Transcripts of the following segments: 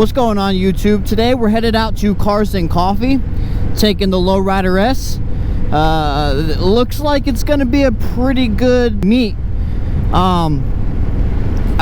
What's going on, YouTube? Today we're headed out to Cars and Coffee, taking the Lowrider S. It looks like it's gonna be a pretty good meet. I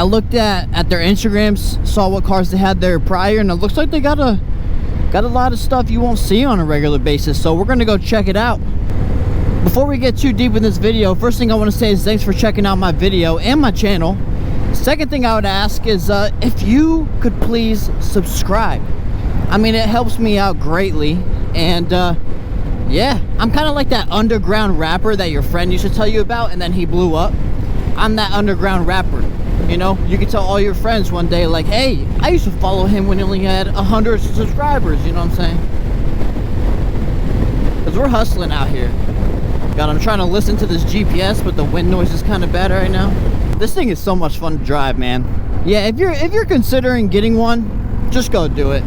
looked at their Instagrams, saw what cars they had there prior, and it looks like they got a lot of stuff you won't see on a regular basis, so we're gonna go check it out. Before we get too deep in this video, first thing I want to say is thanks for checking out my video and my channel. Second thing I would ask is if you could please subscribe. I mean, it helps me out greatly. And yeah, I'm kind of like that underground rapper that your friend used to tell you about and then he blew up. I'm that underground rapper. You know, you can tell all your friends one day like, hey, I used to follow him when he only had 100 subscribers. You know what I'm saying? Because we're hustling out here. God, I'm trying to listen to this GPS, but the wind noise is kind of bad right now. This thing is so much fun to drive, man. Yeah, if you're considering getting one, just go do it.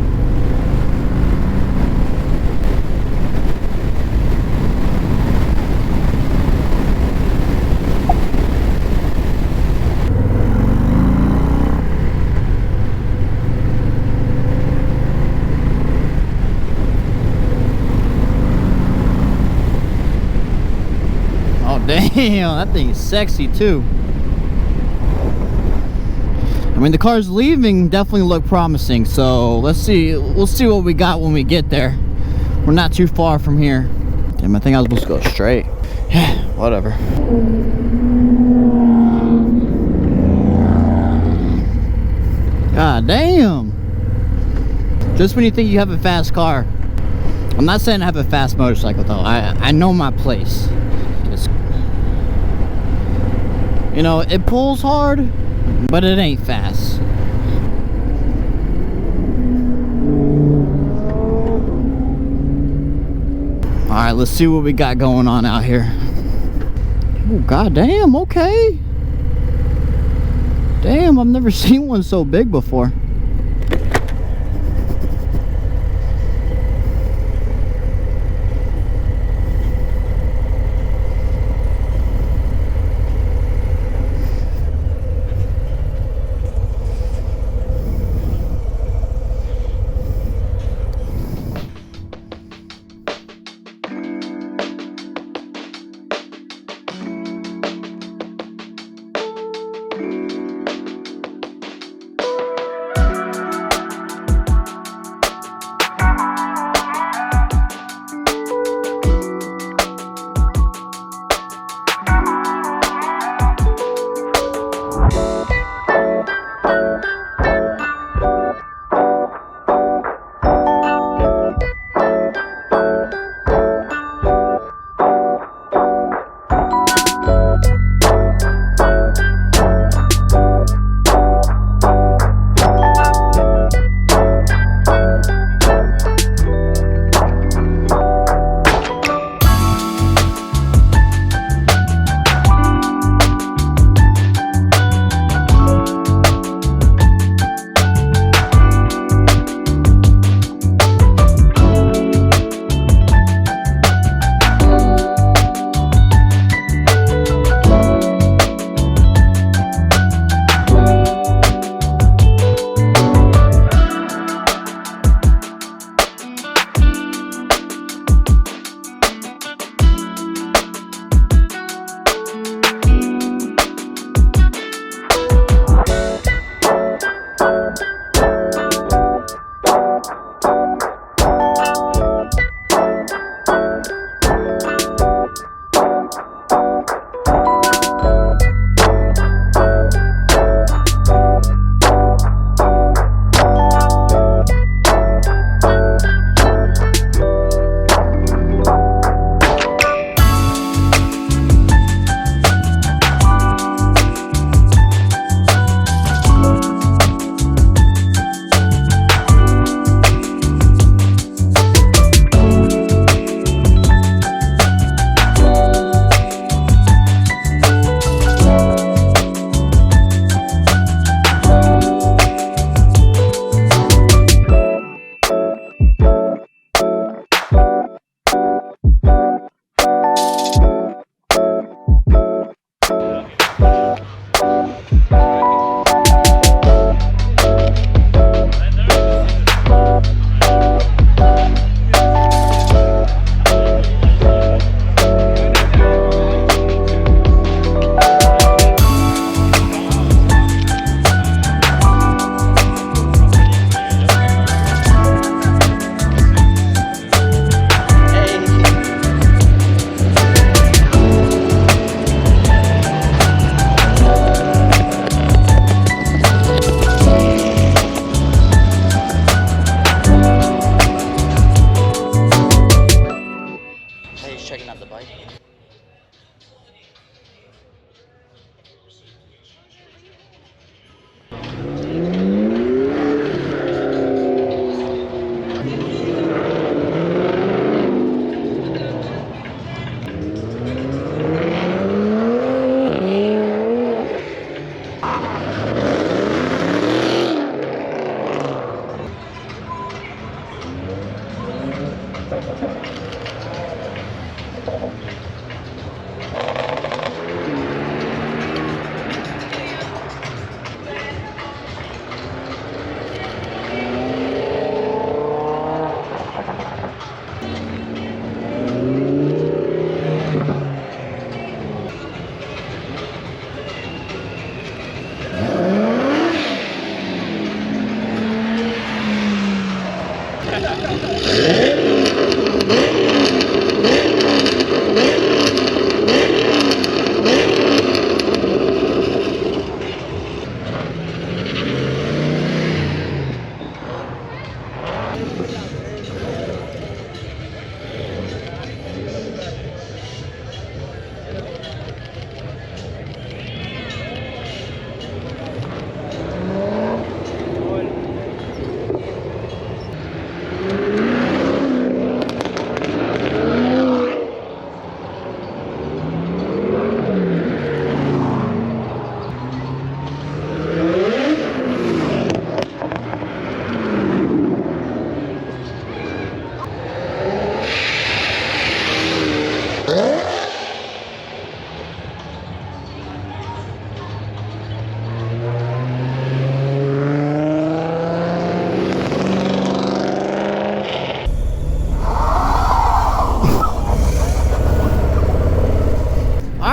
Oh damn, that thing is sexy too. I mean, the cars leaving definitely look promising, so let's see. We'll see what we got when we get there. We're not too far from here. Damn, I think I was supposed to go straight. Yeah, whatever. God damn. Just when you think you have a fast car. I'm not saying I have a fast motorcycle though. I know my place. It's, you know, it pulls hard, but it ain't fast. Alright, let's see what we got going on out here. Oh, goddamn, okay. Damn, I've never seen one so big before.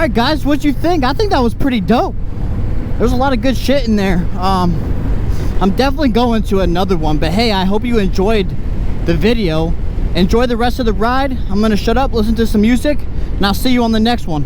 right, guys, what'd you think? I think that was pretty dope. There's a lot of good shit in there. I'm definitely going to another one, but hey, I hope you enjoyed the video. Enjoy the rest of the ride. I'm gonna shut up, listen to some music, and I'll see you on the next one.